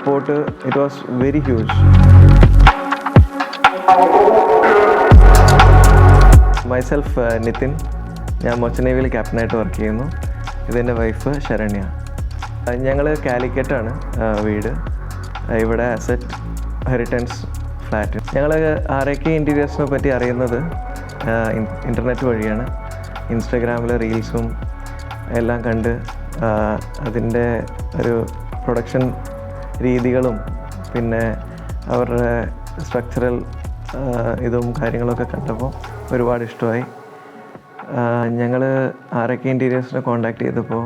support, it was very huge. Myself, Nitin. ഞാൻ മൊച്ച നേവിയിൽ ക്യാപ്റ്റനായിട്ട് work ചെയ്യുന്നു. ഇതെൻ്റെ വൈഫ് ശരണ്യ. ഞങ്ങൾ കാലിക്കറ്റാണ് വീട്. ഇവിടെ അസറ്റ് ഹെറിറ്റൻസ് ഫ്ലാറ്റ്. ഞങ്ങൾ RK ഇൻറ്റീരിയേഴ്സിനെ പറ്റി അറിയുന്നത് ഇൻ്റർനെറ്റ് വഴിയാണ്. ഇൻസ്റ്റഗ്രാമിൽ റീൽസും എല്ലാം കണ്ട് അതിൻ്റെ ഒരു പ്രൊഡക്ഷൻ രീതികളും പിന്നെ അവരുടെ സ്ട്രക്ചറൽ ഇതും കാര്യങ്ങളൊക്കെ കണ്ടപ്പോൾ ഒരുപാട് ഇഷ്ടമായി. ഞങ്ങൾ RK ഇൻറ്റീരിയേഴ്സിനെ കോൺടാക്ട് ചെയ്തപ്പോൾ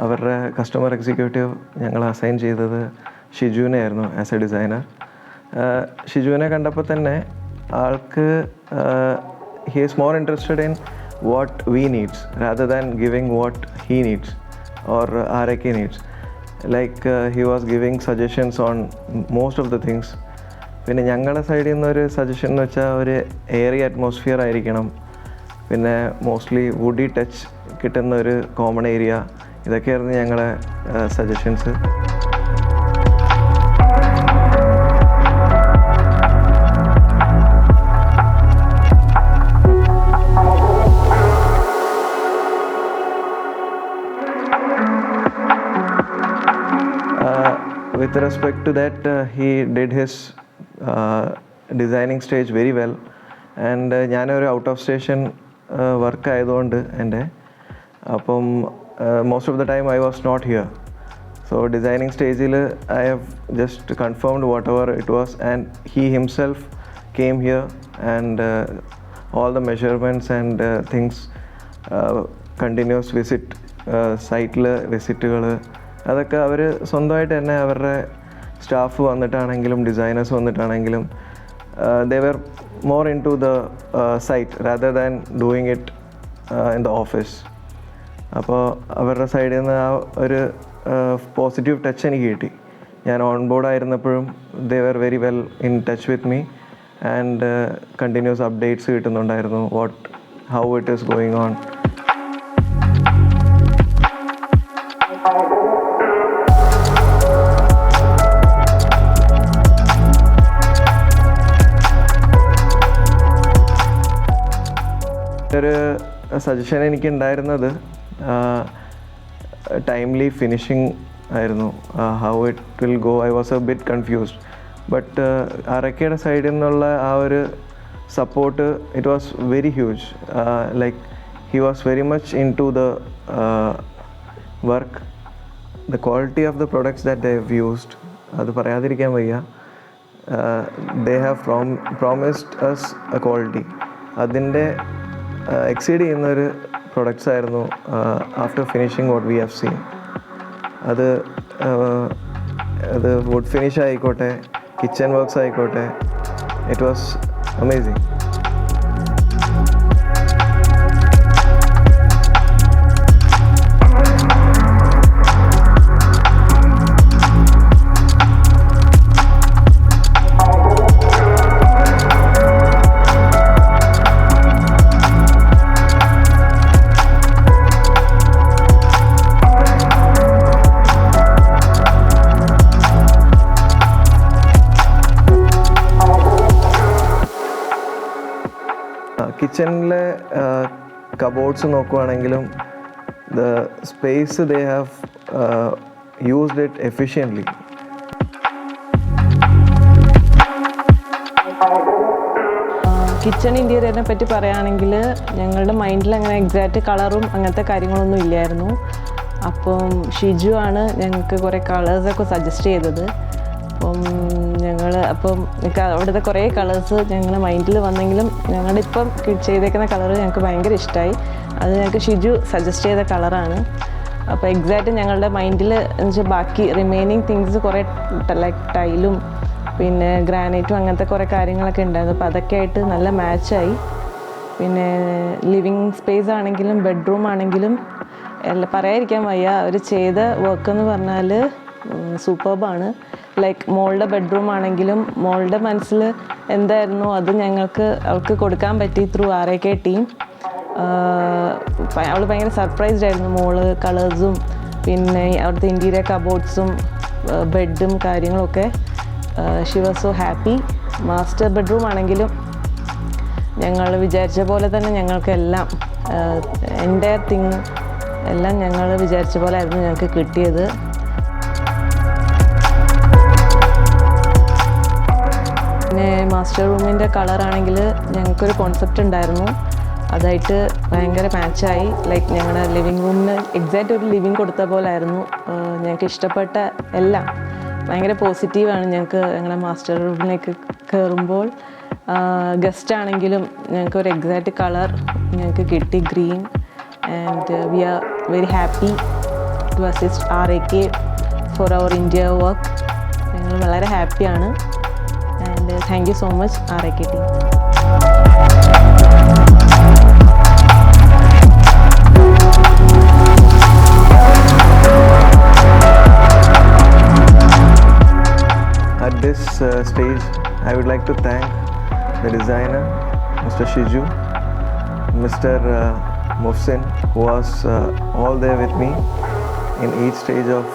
അവരുടെ കസ്റ്റമർ എക്സിക്യൂട്ടീവ് ഞങ്ങൾ അസൈൻ ചെയ്തത് ഷിജുവിനെ ആയിരുന്നു ആസ് എ ഡിസൈനർ. ഷിജുവിനെ കണ്ടപ്പോൾ തന്നെ ആൾക്ക് he is more interested in what we needs rather than giving what he needs or RK needs. Like he was giving suggestions on most of the things. പിന്നെ ഞങ്ങളുടെ സൈഡിൽ നിന്നൊരു suggestion എന്ന് വെച്ചാൽ ഒരു എയറി അറ്റ്മോസ്ഫിയർ ആയിരിക്കണം, പിന്നെ മോസ്റ്റ്ലി വുഡി ടച്ച് കിട്ടുന്ന ഒരു കോമൺ ഏരിയ, ഇതൊക്കെയായിരുന്നു ഞങ്ങളുടെ suggestions. With respect to that, he did his designing stage very well. And ഞാനൊരു ഔട്ട് ഓഫ് സ്റ്റേഷൻ വർക്ക് ആയതുകൊണ്ട് എൻ്റെ അപ്പം most of the time I was not here. So designing സ്റ്റേജിൽ I have just confirmed whatever it was and he himself came here and all the measurements and things, continuous visit, സൈറ്റിൽ വിസിറ്റുകൾ, അതൊക്കെ അവർ സ്വന്തമായിട്ട് തന്നെ അവരുടെ staff വന്നിട്ടാണെങ്കിലും designers വന്നിട്ടാണെങ്കിലും they were more into the site rather than doing it in the office. അപ്പോൾ അവരുടെ സൈഡിൽ നിന്ന് ആ ഒരു പോസിറ്റീവ് ടച്ച് എനിക്ക് കിട്ടി. ഞാൻ ഓൺ ബോർഡ് ആയിരുന്നപ്പോഴും they were very well in touch with me and continuous updates കിട്ടുന്നുണ്ടായിരുന്നു, how it is going on. ഒരു സജഷൻ എനിക്കുണ്ടായിരുന്നത് ടൈംലി ഫിനിഷിങ് ആയിരുന്നു. How it will go, I was a bit confused. But RKയുടെ സൈഡിൽ നിന്നുള്ള ആ ഒരു support, it was very huge. Like he was very much into the work. The quality of the products that they have used, അത് പറയാതിരിക്കാൻ വയ്യ. They have promised us a quality. അതിൻ്റെ exceed ചെയ്യുന്നൊരു പ്രൊഡക്ട്സ് ആയിരുന്നു after finishing what we have seen. അത് wood finish ആയിക്കോട്ടെ, kitchen works ആയിക്കോട്ടെ, it was amazing. കിച്ചണിലെ കബോർഡ്സ് നോക്കുവാണെങ്കിലും the space they have used it efficiently. Kitchen ഇൻറ്റീരിയറിനെ പറ്റി പറയുകയാണെങ്കിൽ ഞങ്ങളുടെ മൈൻഡിൽ അങ്ങനെ എക്സാക്റ്റ് കളറും അങ്ങനത്തെ കാര്യങ്ങളൊന്നും ഇല്ലായിരുന്നു. അപ്പം ഷിജു ആണ് ഞങ്ങൾക്ക് കുറേ കളേഴ്സൊക്കെ സജസ്റ്റ് ചെയ്തത്. അപ്പം അവിടുത്തെ കുറേ കളേഴ്സ് ഞങ്ങളുടെ മൈൻഡിൽ വന്നെങ്കിലും ഞങ്ങളുടെ ഇപ്പം ചെയ്തേക്കുന്ന കളർ ഞങ്ങൾക്ക് ഭയങ്കര ഇഷ്ടമായി. അത് ഞങ്ങൾക്ക് ഷിജു സജസ്റ്റ് ചെയ്ത കളറാണ്. അപ്പോൾ എക്സാക്റ്റ് ഞങ്ങളുടെ മൈൻഡിൽ എന്ന് വെച്ചാൽ ബാക്കി റിമൈനിങ് തിങ്സ് കുറേ ലൈക്ക് ടൈലും പിന്നെ ഗ്രാനൈറ്റും അങ്ങനത്തെ കുറേ കാര്യങ്ങളൊക്കെ ഉണ്ടായിരുന്നു. അപ്പോൾ അതൊക്കെ ആയിട്ട് നല്ല മാച്ചായി. പിന്നെ ലിവിങ് സ്പേസ് ആണെങ്കിലും ബെഡ്റൂം ആണെങ്കിലും എല്ലാം പറയാതിരിക്കാൻ വയ്യ. അവർ ചെയ്ത വർക്ക് എന്ന് പറഞ്ഞാൽ സൂപ്പർബാണ്. ലൈക്ക് മോളുടെ ബെഡ്റൂം ആണെങ്കിലും മോളുടെ മനസ്സിൽ എന്തായിരുന്നു അത് ഞങ്ങൾക്ക് അവൾക്ക് കൊടുക്കാൻ പറ്റി ത്രൂ RK ടീം. അവൾ ഭയങ്കര സർപ്രൈസ്ഡ് ആയിരുന്നു. മോള് കളേഴ്സും പിന്നെ അവിടുത്തെ ഇൻറ്റീരിയർ കബോർഡ്സും ബെഡും കാര്യങ്ങളൊക്കെ she was so happy. Master bedroom ആണെങ്കിലും ഞങ്ങൾ വിചാരിച്ച പോലെ തന്നെ ഞങ്ങൾക്കെല്ലാം എൻ്റെ തിങ് എല്ലാം ഞങ്ങൾ വിചാരിച്ച പോലെ ആയിരുന്നു ഞങ്ങൾക്ക് കിട്ടിയത്. പിന്നെ മാസ്റ്റർ റൂമിൻ്റെ കളറാണെങ്കിൽ ഞങ്ങൾക്കൊരു കോൺസെപ്റ്റ് ഉണ്ടായിരുന്നു, അതായിട്ട് ഭയങ്കര മാച്ചായി. ലൈക്ക് ഞങ്ങളുടെ ലിവിങ് റൂമിന് എക്സാക്റ്റ് ഒരു ലിവിങ് കൊടുത്ത പോലെ ആയിരുന്നു. ഞങ്ങൾക്ക് ഇഷ്ടപ്പെട്ട എല്ലാം ഭയങ്കര പോസിറ്റീവാണ്. ഞങ്ങൾക്ക് ഞങ്ങളുടെ മാസ്റ്റർ റൂമിലേക്ക് കയറുമ്പോൾ ഗസ്റ്റ് ആണെങ്കിലും ഞങ്ങൾക്ക് ഒരു എക്സാക്റ്റ് കളർ ഞങ്ങൾക്ക് കിട്ടി, green. And we are very happy to assist RAK for our India work. ഞങ്ങൾ വളരെ ഹാപ്പിയാണ്. And thank you so much RAK team. At this stage, I would like to thank the designer, Mr. Shiju, Mr. Mohsin, who was all there with me in each stage of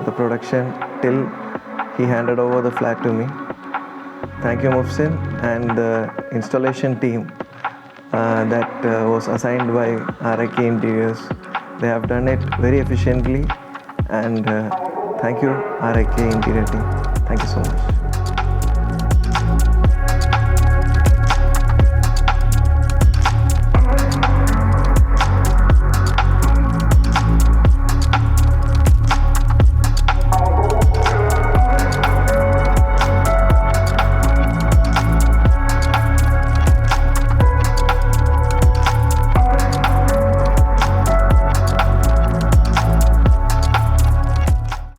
the production till he handed over the flat to me. Thank you, Mohsin, and the installation team that was assigned by RAK Interiors. They have done it very efficiently, and thank you, RAK Interior team. Thank you so much.